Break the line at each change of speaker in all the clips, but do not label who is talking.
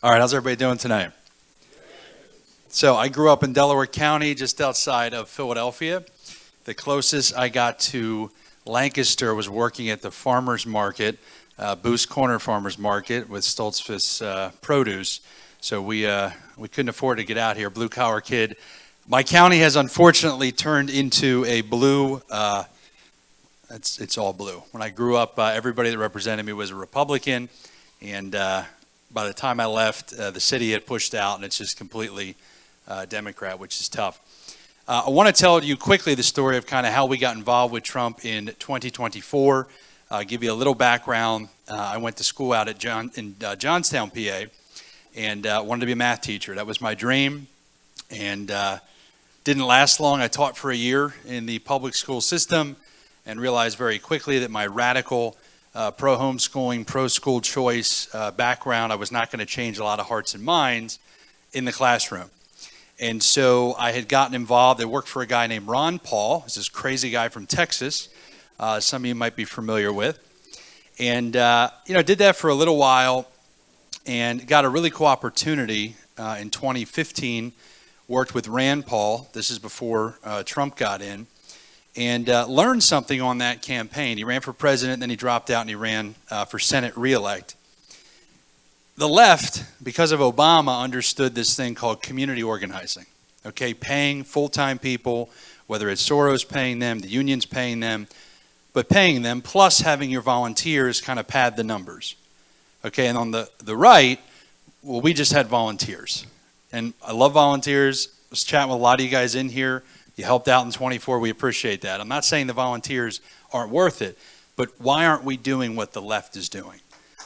All right, how's everybody doing tonight? So I grew up in Delaware County, just outside of Philadelphia. The closest I got to Lancaster was working at the farmer's market, Booth's Corner Farmer's Market with Stoltzfus Produce. So we couldn't afford to get out here, blue collar kid. My county has unfortunately turned into a blue, it's all blue. When I grew up, everybody that represented me was a Republican, and by the time I left, the city had pushed out, and it's just completely Democrat, which is tough. I want to tell you quickly the story of kind of how we got involved with Trump in 2024. Give you a little background. I went to school out at Johnstown, PA, and wanted to be a math teacher. That was my dream, and didn't last long. I taught for a year in the public school system and realized very quickly that my radical pro-homeschooling, pro-school choice background, I was not going to change a lot of hearts and minds in the classroom. And so I had gotten involved. I worked for a guy named Ron Paul. He's this crazy guy from Texas. Some of you might be familiar with. And, did that for a little while and got a really cool opportunity in 2015. Worked with Rand Paul. This is before Trump got in. And learned something on that campaign. He ran for president, then he dropped out and he ran for Senate re-elect. The left, because of Obama, understood this thing called community organizing. Okay, paying full-time people, whether it's Soros paying them, the unions paying them, but paying them, plus having your volunteers kind of pad the numbers. Okay, and on the right, well, we just had volunteers. And I love volunteers. I was chatting with a lot of you guys in here. You helped out in 24. We appreciate that. I'm not saying the volunteers aren't worth it, but why aren't we doing what the left is doing?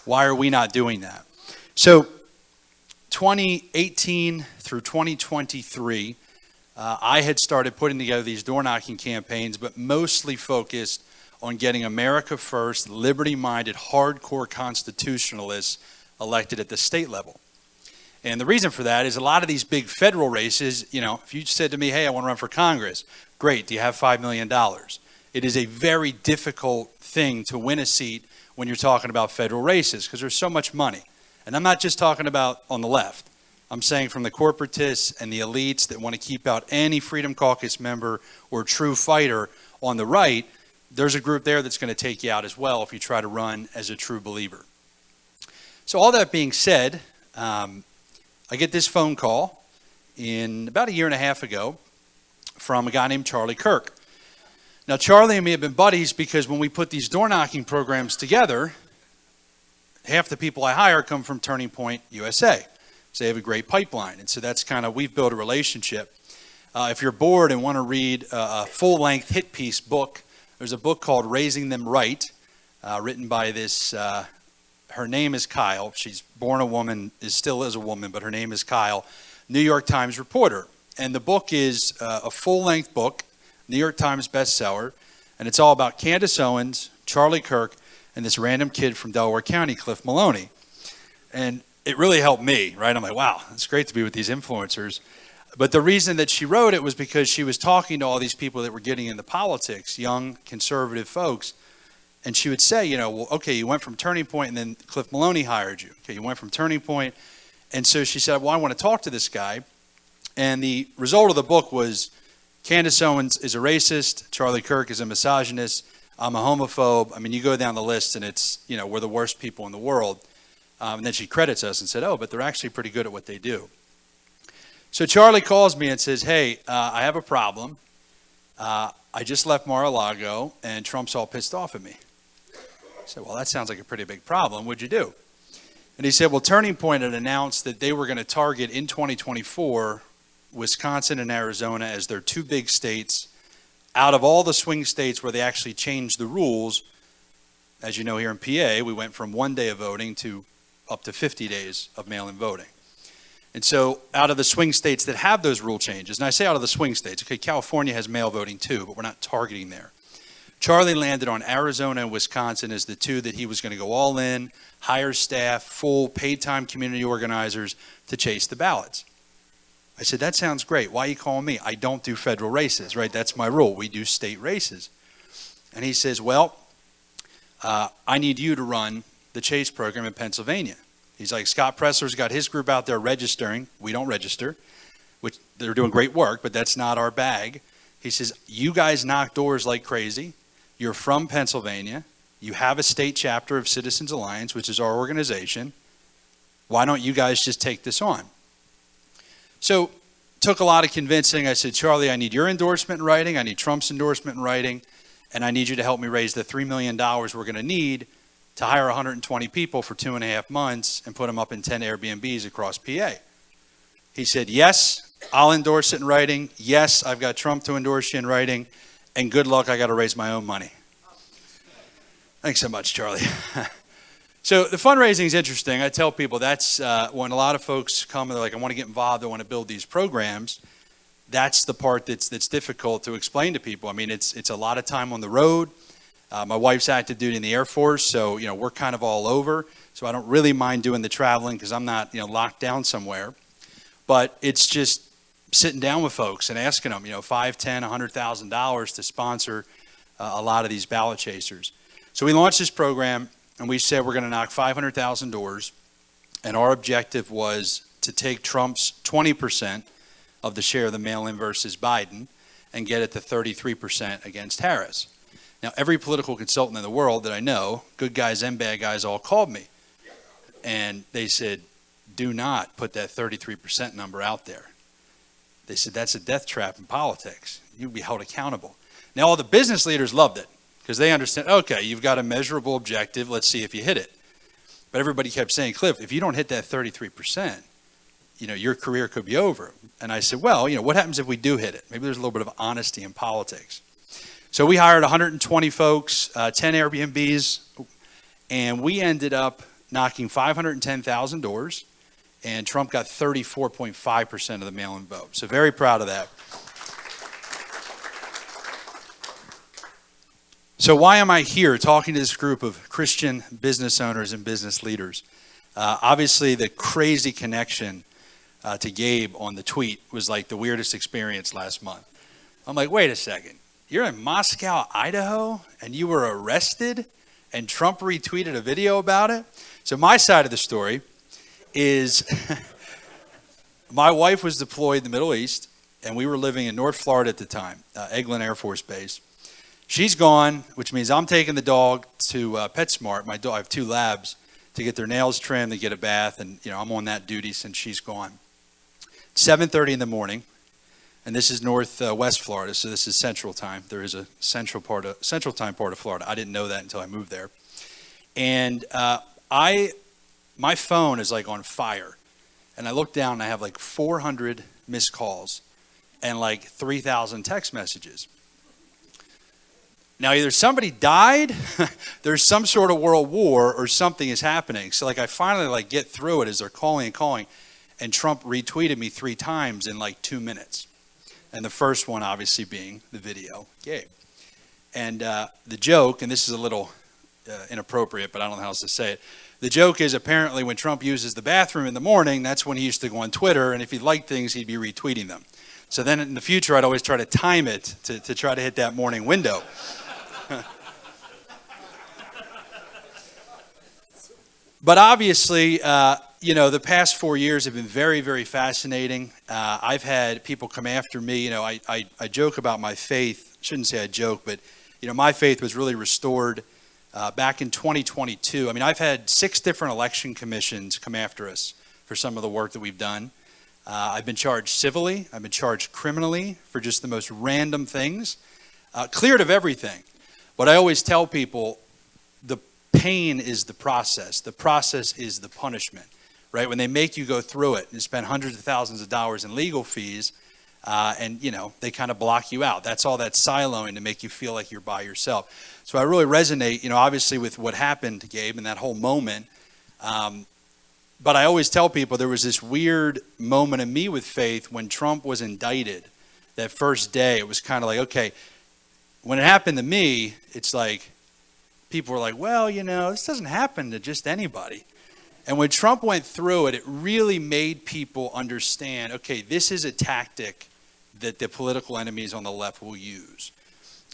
Why are we not doing that? So 2018 through 2023, I had started putting together these door-knocking campaigns, but mostly focused on getting America First, liberty-minded, hardcore constitutionalists elected at the state level. And the reason for that is a lot of these big federal races, if you said to me, hey, I want to run for Congress, great, do you have $5 million? It is a very difficult thing to win a seat when you're talking about federal races because there's so much money. And I'm not just talking about on the left. I'm saying from the corporatists and the elites that want to keep out any Freedom Caucus member or true fighter on the right, there's a group there that's going to take you out as well if you try to run as a true believer. So all that being said, I get this phone call in about a year and a half ago from a guy named Charlie Kirk. Now, Charlie and me have been buddies because when we put these door-knocking programs together, half the people I hire come from Turning Point USA. So they have a great pipeline. And so that's kind of, we've built a relationship. If you're bored and want to read a full-length hit piece book, there's a book called Raising Them Right, written by this, her name is Kyle. She's born a woman, still is a woman, but her name is Kyle, New York Times reporter. And the book is a full-length book, New York Times bestseller, and it's all about Candace Owens, Charlie Kirk, and this random kid from Delaware County, Cliff Maloney. And it really helped me, right? I'm like, wow, it's great to be with these influencers. But the reason that she wrote it was because she was talking to all these people that were getting into politics, young conservative folks. And she would say, well, okay, you went from Turning Point and then Cliff Maloney hired you. Okay, you went from Turning Point. And so she said, well, I want to talk to this guy. And the result of the book was Candace Owens is a racist, Charlie Kirk is a misogynist, I'm a homophobe. I mean, you go down the list and it's, we're the worst people in the world. And then she credits us and said, oh, but they're actually pretty good at what they do. So Charlie calls me and says, hey, I have a problem. I just left Mar-a-Lago and Trump's all pissed off at me. I said, well, that sounds like a pretty big problem. What'd you do? And he said, well, Turning Point had announced that they were going to target in 2024 Wisconsin and Arizona as their two big states out of all the swing states where they actually changed the rules. As you know, here in PA, we went from 1 day of voting to up to 50 days of mail-in voting. And so out of the swing states that have those rule changes, and I say out of the swing states, okay, California has mail voting too, but we're not targeting there. Charlie landed on Arizona and Wisconsin as the two that he was going to go all in, hire staff, full paid time community organizers to chase the ballots. I said, that sounds great. Why are you calling me? I don't do federal races, right? That's my rule. We do state races. And he says, well, I need you to run the Chase program in Pennsylvania. He's like, Scott Pressler's got his group out there registering. We don't register, which they're doing great work, but that's not our bag. He says, you guys knock doors like crazy. You're from Pennsylvania. You have a state chapter of Citizens Alliance, which is our organization. Why don't you guys just take this on? So took a lot of convincing. I said, Charlie, I need your endorsement in writing. I need Trump's endorsement in writing. And I need you to help me raise the $3 million we're going to need to hire 120 people for 2.5 months and put them up in 10 Airbnbs across PA. He said, yes, I'll endorse it in writing. Yes, I've got Trump to endorse you in writing. And good luck, I got to raise my own money. Thanks so much, Charlie. So the fundraising is interesting. I tell people that's when a lot of folks come and they're like, I want to get involved, I want to build these programs. That's the part that's difficult to explain to people. I mean, it's a lot of time on the road. My wife's active duty in the Air Force, so we're kind of all over. So I don't really mind doing the traveling because I'm not locked down somewhere. But it's just sitting down with folks and asking them, $5, $10, $100,000 to sponsor a lot of these ballot chasers. So we launched this program. And we said we're going to knock 500,000 doors. And our objective was to take Trump's 20% of the share of the mail-in versus Biden and get it to 33% against Harris. Now, every political consultant in the world that I know, good guys and bad guys, all called me. And they said, do not put that 33% number out there. They said, that's a death trap in politics. You'll be held accountable. Now, all the business leaders loved it. Because they understand, okay, you've got a measurable objective. Let's see if you hit it. But everybody kept saying, Cliff, if you don't hit that 33%, your career could be over. And I said, well, what happens if we do hit it? Maybe there's a little bit of honesty in politics. So we hired 120 folks, 10 Airbnbs, and we ended up knocking 510,000 doors, and Trump got 34.5% of the mail-in vote. So very proud of that. So why am I here talking to this group of Christian business owners and business leaders? Obviously, the crazy connection to Gabe on the tweet was like the weirdest experience last month. I'm like, wait a second. You're in Moscow, Idaho, and you were arrested, and Trump retweeted a video about it? So my side of the story is my wife was deployed in the Middle East, and we were living in North Florida at the time, Eglin Air Force Base. She's gone, which means I'm taking the dog to PetSmart. I have 2 labs to get their nails trimmed, to get a bath, and I'm on that duty since she's gone. 7:30 in the morning, and this is northwest Florida, so this is Central Time. There is a Central Time part of Florida. I didn't know that until I moved there. And my phone is like on fire, and I look down and I have like 400 missed calls and like 3,000 text messages. Now, either somebody died, there's some sort of world war, or something is happening. So, I finally, get through it as they're calling and calling. And Trump retweeted me 3 times in, 2 minutes. And the first one, obviously, being the video, Gabe. And the joke, and this is a little inappropriate, but I don't know how else to say it. The joke is apparently when Trump uses the bathroom in the morning, that's when he used to go on Twitter. And if he liked things, he'd be retweeting them. So then in the future, I'd always try to time it to try to hit that morning window. But obviously, the past 4 years have been very, very fascinating. I've had people come after me. I joke about my faith. Shouldn't say I joke, but, my faith was really restored back in 2022. I mean, I've had 6 different election commissions come after us for some of the work that we've done. I've been charged civilly. I've been charged criminally for just the most random things, cleared of everything. But I always tell people the pain is the process. The process is the punishment, right? When they make you go through it and spend hundreds of thousands of dollars in legal fees, and, they kind of block you out. That's all that siloing to make you feel like you're by yourself. So I really resonate, obviously with what happened to Gabe and that whole moment. But I always tell people there was this weird moment in me with faith when Trump was indicted. That first day, it was kind of like, okay, when it happened to me, it's like, people were like, well, this doesn't happen to just anybody. And when Trump went through it, it really made people understand, okay, this is a tactic that the political enemies on the left will use.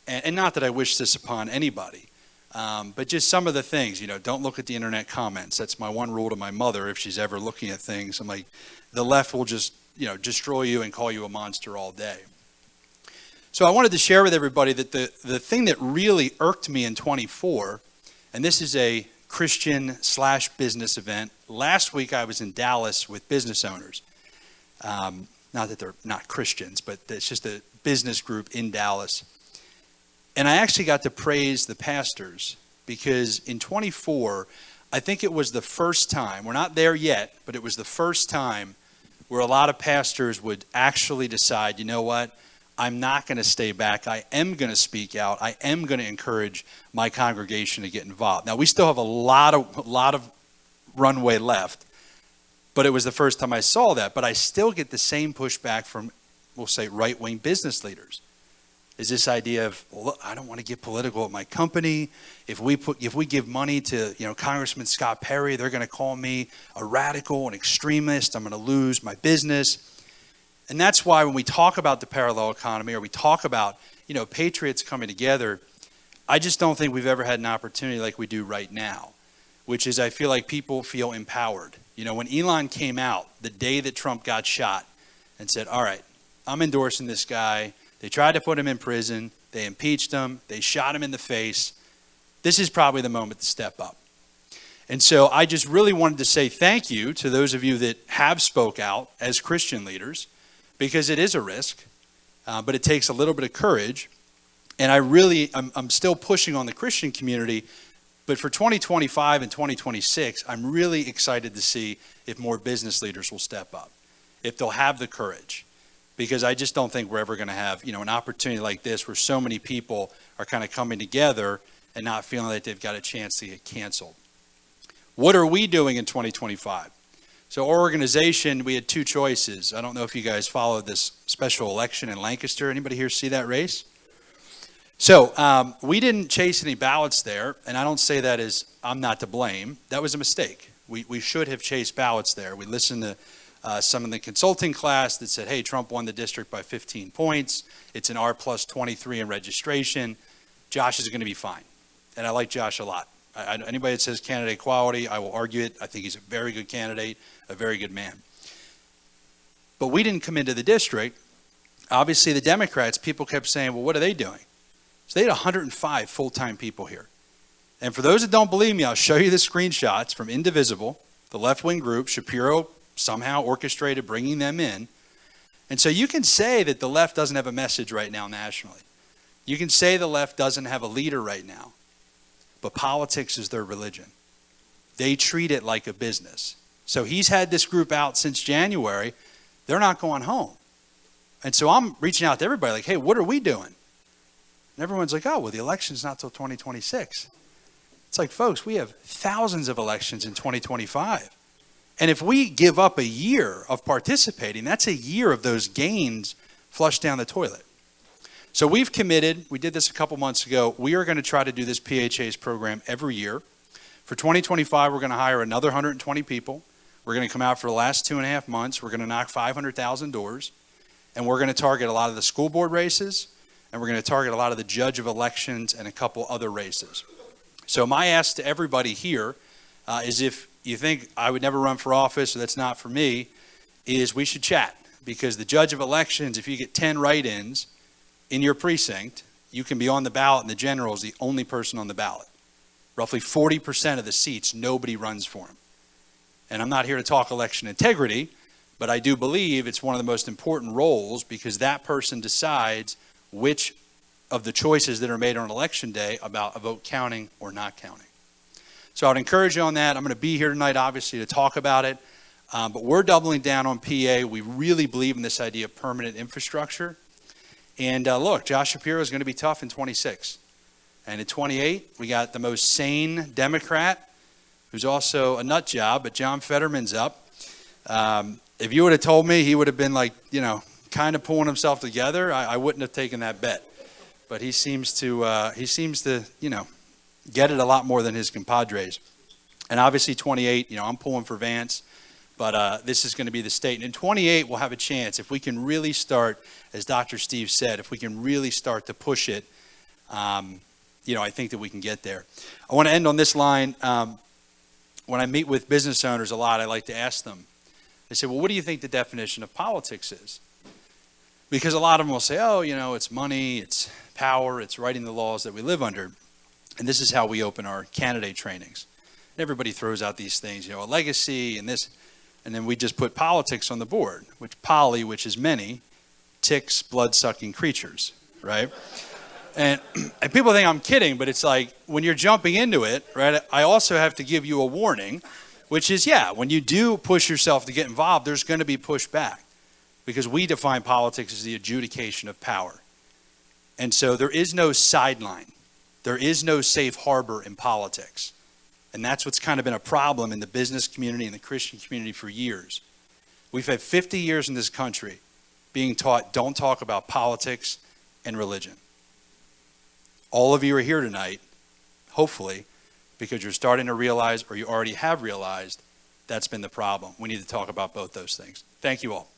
And not that I wish this upon anybody, But just some of the things, don't look at the internet comments. That's my one rule to my mother if she's ever looking at things. I'm like, the left will just, destroy you and call you a monster all day. So I wanted to share with everybody that the thing that really irked me in 24, and this is a Christian/business event. Last week I was in Dallas with business owners. Not that they're not Christians, but it's just a business group in Dallas. And I actually got to praise the pastors because in 24, I think it was the first time, we're not there yet, but it was the first time where a lot of pastors would actually decide, you know what, I'm not going to stay back. I am going to speak out. I am going to encourage my congregation to get involved. Now, we still have a lot of runway left, but it was the first time I saw that. But I still get the same pushback from, we'll say, right-wing business leaders. Is this idea of, well, look, I don't want to get political at my company. If we give money to, Congressman Scott Perry, they're going to call me a radical, an extremist. I'm going to lose my business. And that's why when we talk about the parallel economy or we talk about, patriots coming together, I just don't think we've ever had an opportunity like we do right now, which is I feel like people feel empowered. When Elon came out the day that Trump got shot and said, all right, I'm endorsing this guy. They tried to put him in prison. They impeached him. They shot him in the face. This is probably the moment to step up. And so I just really wanted to say thank you to those of you that have spoke out as Christian leaders, because it is a risk, but it takes a little bit of courage. And I'm still pushing on the Christian community, but for 2025 and 2026, I'm really excited to see if more business leaders will step up, if they'll have the courage. Because I just don't think we're ever going to have, an opportunity like this where so many people are kind of coming together and not feeling like they've got a chance to get canceled. What are we doing in 2025? So our organization, we had two choices. I don't know if you guys followed this special election in Lancaster. Anybody here see that race? So we didn't chase any ballots there, and I don't say that as I'm not to blame. That was a mistake. We should have chased ballots there. We listened to some in the consulting class that said, hey, Trump won the district by 15 points. It's an R plus 23 in registration. Josh is going to be fine. And I like Josh a lot. Anybody that says candidate quality, I will argue it. I think he's a very good candidate, a very good man. But we didn't come into the district. Obviously, the Democrats, people kept saying, well, what are they doing? So they had 105 full-time people here. And for those that don't believe me, I'll show you the screenshots from Indivisible, the left-wing group. Shapiro somehow orchestrated bringing them in. And so you can say that the left doesn't have a message right now nationally. You can say the left doesn't have a leader right now. But politics is their religion. They treat it like a business. So he's had this group out since January. They're not going home. And so I'm reaching out to everybody like, hey, what are we doing? And everyone's like, oh, well, the election's not till 2026. It's like, folks, we have thousands of elections in 2025. And if we give up a year of participating, that's a year of those gains flushed down the toilet. So we've committed, we did this a couple months ago, we are going to try to do this PHA's program every year. For 2025, we're going to hire another 120 people. We're going to come out for the last 2.5 months. We're going to knock 500,000 doors. And we're going to target a lot of the school board races. And we're going to target a lot of the judge of elections and a couple other races. So my ask to everybody here is if you think I would never run for office or that's not for me, is we should chat. Because the judge of elections, if you get 10 write-ins in your precinct, you can be on the ballot and the general is the only person on the ballot. Roughly 40% of the seats, nobody runs for him. And I'm not here to talk election integrity, but I do believe it's one of the most important roles because that person decides which of the choices that are made on election day about a vote counting or not counting. So I would encourage you on that. I'm going to be here tonight, obviously, to talk about it. But we're doubling down on PA. We really believe in this idea of permanent infrastructure. And look, Josh Shapiro is going to be tough in 26. And in 28, we got the most sane Democrat, who's also a nut job, but John Fetterman's up. If you would have told me he would have been like, kind of pulling himself together, I wouldn't have taken that bet. But he seems to, get it a lot more than his compadres. And obviously 28, I'm pulling for Vance. But this is going to be the state. And in 28, we'll have a chance. If we can really start, as Dr. Steve said, if we can really start to push it, I think that we can get there. I want to end on this line. When I meet with business owners a lot, I like to ask them, they say, well, what do you think the definition of politics is? Because a lot of them will say, oh, it's money, it's power, it's writing the laws that we live under. And this is how we open our candidate trainings. Everybody throws out these things, a legacy and this, and then we just put politics on the board, which is many, ticks, blood-sucking creatures, right? And people think I'm kidding, but it's like when you're jumping into it, right, I also have to give you a warning, which is, when you do push yourself to get involved, there's going to be pushback because we define politics as the adjudication of power. And so there is no sideline. There is no safe harbor in politics. And that's what's kind of been a problem in the business community and the Christian community for years. We've had 50 years in this country being taught, don't talk about politics and religion. All of you are here tonight, hopefully, because you're starting to realize, or you already have realized, that's been the problem. We need to talk about both those things. Thank you all.